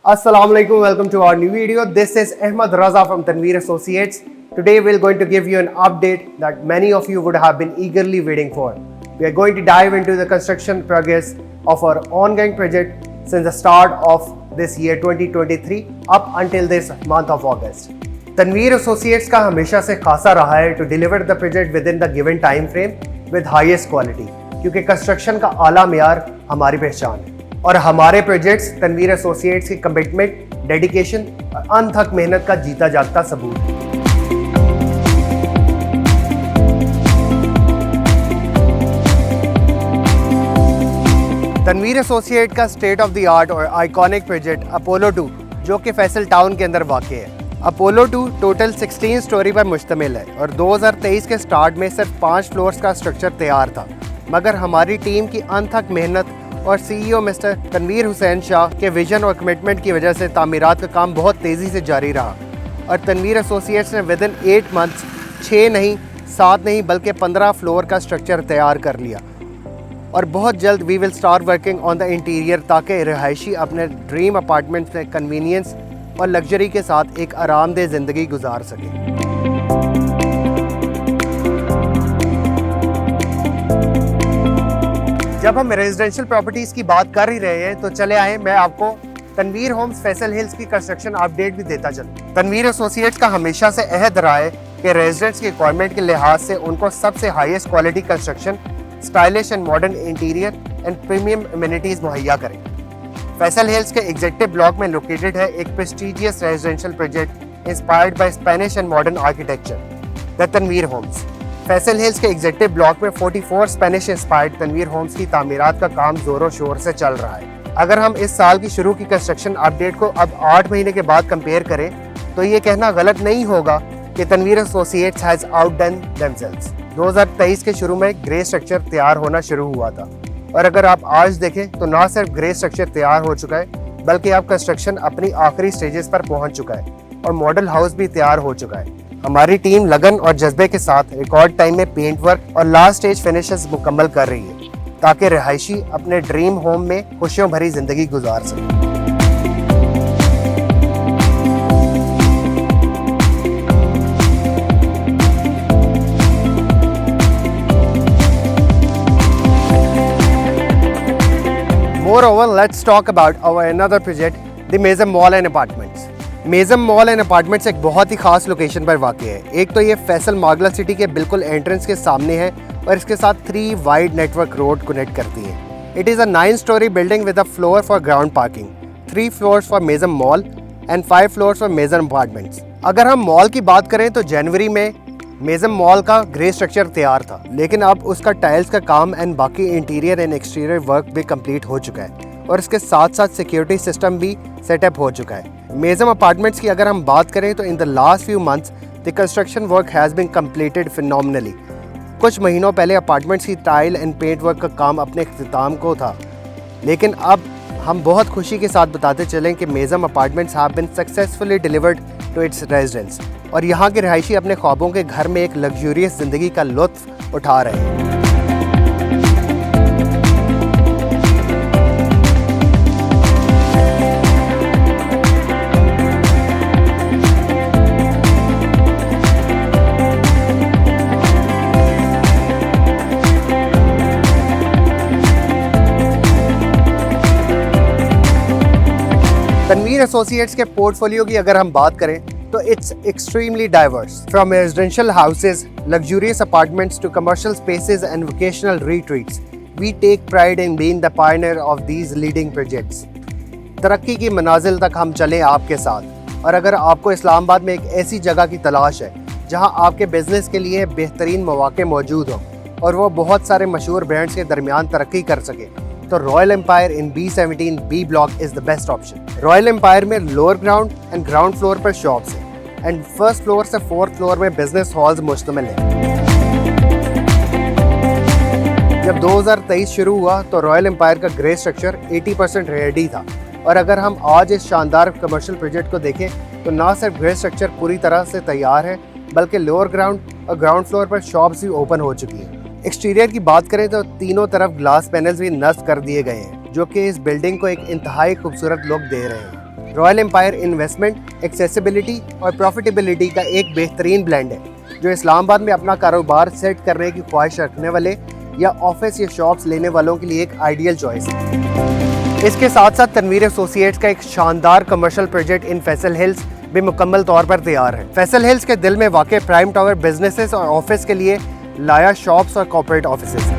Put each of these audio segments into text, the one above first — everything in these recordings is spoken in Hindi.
Assalamualaikum, welcome to our new video. This is Ahmad Raza from Tanveer Associates. Today we're going to give you an update that many of you would have been eagerly waiting for. We are going to dive into the construction progress of our ongoing project since the start of this year 2023 up until this month of August. Tanveer Associates का हमेशा से खासा रहा है to deliver the project within the given time frame with highest quality, क्योंकि कंस्ट्रक्शन का आला मेयार हमारी पहचान है और हमारे प्रोजेक्ट्स तनवीर एसोसिएट्स की कमिटमेंट, डेडिकेशन और अनथक मेहनत का जीता जागता सबूत है। तनवीर एसोसिएट का स्टेट ऑफ द आर्ट और आइकॉनिक प्रोजेक्ट अपोलो 2 जो कि फैसल टाउन के अंदर वाक़ है। अपोलो 2 टोटल 16 स्टोरी पर मुश्तमिल है और 2023 के स्टार्ट में सिर्फ 5 फ्लोर्स का स्ट्रक्चर तैयार था, मगर हमारी टीम की अनथक मेहनत और सीईओ मिस्टर तनवीर हुसैन शाह के विजन और कमिटमेंट की वजह से तामीरात का काम बहुत तेज़ी से जारी रहा और तनवीर एसोसिएट्स ने विद इन 8 मंथ्स 6 नहीं 7 नहीं बल्कि 15 फ्लोर का स्ट्रक्चर तैयार कर लिया और बहुत जल्द we will start working on the interior ताकि रिहायशी अपने ड्रीम अपार्टमेंट्स में कन्वीनियंस और लग्जरी के साथ एक आरामदेह ज़िंदगी गुजार सकें। जब हम रेजिडेंशियल प्रॉपर्टीज़ की बात कर ही रहे हैं तो चले आए मैं आपको तनवीर होम्स फैसल हिल्स की कंस्ट्रक्शन अपडेट भी देता चलूं। तनवीर एसोसिएट्स का हमेशा से अहद रहा है कि रेजिडेंट्स की रिक्वायरमेंट के लिहाज से उनको सबसे highest quality construction, stylish and modern interior and premium amenities मुहैया करें। फैसल हिल्स के एग्जीक्यूटिव ब्लॉक में लोकेटेड है एक prestigious residential project inspired by Spanish and modern architecture, the Tanveer homes. Faisal Hills के एग्जीक्यूटिव ब्लॉक में 44 स्पेनिश इंस्पायर्ड तनवीर होम्स की तामीरात का काम जोरों शोर से चल रहा है। अगर हम इस साल की शुरू की कंस्ट्रक्शन अपडेट को अब 8 महीने के बाद कंपेयर करें तो ये कहना गलत नहीं होगा कि तनवीर एसोसिएट्स हैज़ आउटडन देमसेल्व्स। 2023 के शुरू में ग्रे स्ट्रक्चर तैयार होना शुरू हुआ था और अगर आप आज देखें तो ना सिर्फ ग्रे स्ट्रक्चर तैयार हो चुका है बल्कि अब कंस्ट्रक्शन अपनी आखिरी स्टेजेस पर पहुंच चुका है और मॉडल हाउस भी तैयार हो चुका है। हमारी टीम लगन और जज्बे के साथ रिकॉर्ड टाइम में पेंट वर्क और लास्ट स्टेज फिनिशेस मुकम्मल कर रही है ताकि रिहायशी अपने ड्रीम होम में खुशियों भरी जिंदगी गुजार सके। Moreover, let's talk about our another project, the Mezam Mall and Apartments. Mezam mall and apartments एक बहुत ही खास लोकेशन पर वाक़ है। एक तो ये फैसल मागला सिटी के बिल्कुल एंट्रेंस के सामने है और इसके साथ 3 वाइड नेटवर्क रोड कनेक्ट करती है। It is a 9 story building with a floor for ground parking, 3 floors for Mezam mall and 5 floors for Mezam apartments. अगर हम मॉल की बात करें तो जनवरी में मेज़म मॉल का ग्रे स्ट्रक्चर तैयार था, लेकिन अब उसका टाइल्स का काम एंड बाकी इंटीरियर एंड एक्सटीरियर वर्क भी कंप्लीट हो चुका है और इसके साथ साथ सिक्योरिटी सिस्टम भी सेटअप हो चुका है। मेज़म अपार्टमेंट्स की अगर हम बात करें तो in the last few months the construction work has been completed phenomenally. कुछ महीनों पहले अपार्टमेंट्स की टाइल एंड पेंट वर्क का काम अपने इख्तिताम को था, लेकिन अब हम बहुत खुशी के साथ बताते चलें कि Mezam apartments have been successfully delivered to its residents और यहाँ के रिहायशी अपने ख्वाबों के घर में एक लग्जूरियस ज़िंदगी का लुत्फ़ उठा रहे हैं। तनवीर एसोसिएट्स के पोर्टफोलियो की अगर हम बात करें तो it's extremely diverse, from residential houses, luxurious apartments to commercial spaces and vocational retreats. We take pride in being the pioneer of these leading projects. तरक्की की मनाजिल तक हम चलें आपके साथ और अगर आपको इस्लामाबाद में एक ऐसी जगह की तलाश है जहां आपके बिजनेस के लिए बेहतरीन मौके मौजूद हों और वो बहुत सारे मशहूर ब्रांड्स के दरमियान तरक्की कर सके तो royal empire in B17 B block is the best option. Royal empire में lower ground and ground floor पर शॉप्स हैं एंड फर्स्ट फ्लोर से 4th फ्लोर में बिजनेस हॉल्स मुश्तमिल हैं। जब 2023 शुरू हुआ तो रॉयल एम्पायर का ग्रे स्ट्रक्चर 80% रेडी था और अगर हम आज इस शानदार कमर्शियल प्रोजेक्ट को देखें तो ना सिर्फ ग्रे स्ट्रक्चर पूरी तरह से तैयार है बल्कि लोअर ग्राउंड और ग्राउंड फ्लोर पर शॉप्स भी ओपन हो चुकी हैं। एक्सटीरियर की बात करें तो तीनों तरफ ग्लास पैनल्स भी नस्ब कर दिए गए हैं जो कि इस बिल्डिंग को एक इंतहाई खूबसूरत लुक दे रहे हैं। रॉयल एम्पायर इन्वेस्टमेंट एक्सेसिबिलिटी और प्रॉफिटेबिलिटी का एक बेहतरीन ब्लेंड है जो इस्लामाबाद में अपना कारोबार सेट करने की ख्वाहिश रखने वाले या ऑफिस या शॉप्स लेने वालों के लिए एक आइडियल चॉइस है। इसके साथ साथ तनवीर एसोसिएट्स का एक शानदार commercial project in Faisal hills भी मुकम्मल तौर पर तैयार है। फैसल हिल्स के दिल में वाक़ प्राइम टावर बिजनेसेस और ऑफिस के लिए लाया शॉप्स और कॉर्पोरेट ऑफिसेस।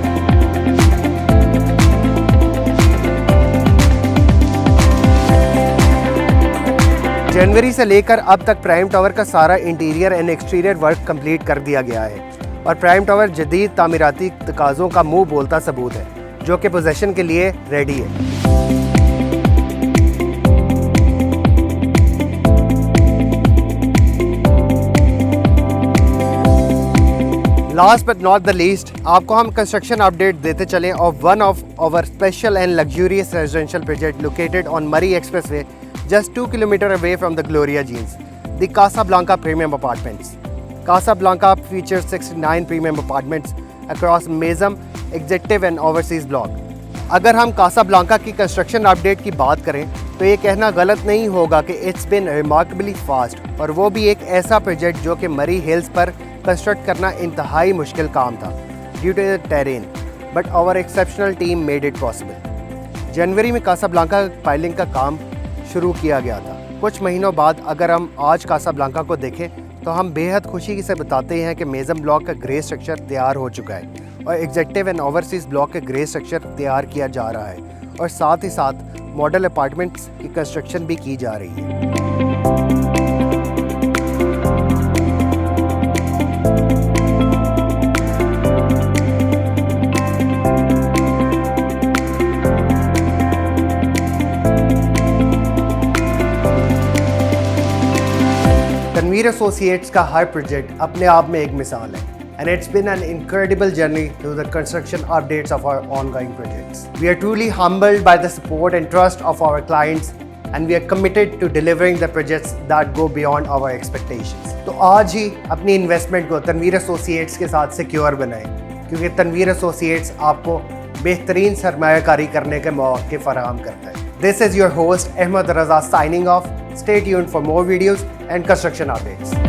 जनवरी से लेकर अब तक प्राइम टावर का सारा interior and exterior work complete कर दिया गया है और प्राइम टावर जदीद तामीराती तकाज़ों का मुंह बोलता सबूत है जो कि पोजेशन के लिए रेडी है। Last but not the least, आपको हम कंस्ट्रक्शन अपडेट देते चलें of one of our special and luxurious residential project located on Murree expressway just 2 kilometers away from the Gloria Jeans, the Casablanca Premium Apartments. Casablanca features 69 premium apartments across Mezam, Executive and Overseas Block. अगर हम कासाब्लांका की कंस्ट्रक्शन अपडेट की बात करें तो ये कहना गलत नहीं होगा कि इट्स बिन रिमार्केबली फास्ट और वो भी एक ऐसा प्रोजेक्ट जो कि मरी हिल्स पर कंस्ट्रक्ट करना इंतहाई मुश्किल काम था due to the terrain, but our exceptional team made it possible. जनवरी में कासाब्लांका पाइलिंग का काम शुरू किया गया था। कुछ महीनों बाद अगर हम आज कासाब्लांका को देखें तो हम बेहद खुशी से बताते हैं कि मेज़म ब्लॉक का ग्रे स्ट्रक्चर तैयार हो चुका है और एग्जेक्टिव एंड ओवरसीज़ ब्लॉक का ग्रे स्ट्रक्चर तैयार किया जा रहा है और साथ ही साथ मॉडल अपार्टमेंट्स की कंस्ट्रक्शन भी की जा रही है। तनवीर एसोसिएट्स का हर प्रोजेक्ट अपने आप में एक मिसाल है and it's been an incredible journey through the construction updates of our ongoing projects. We are truly humbled by the support and trust of our clients and we are committed to delivering the projects that go beyond our expectations. तो आज ही अपनी इन्वेस्टमेंट को तनवीर एसोसिएट्स के साथ सिक्योर बनाएं क्योंकि तनवीर एसोसिएट्स आपको बेहतरीन सरमायाकारी करने के मौके फराहम करता है। This is your host Ahmed Raza signing off. Stay tuned for more videos and construction updates.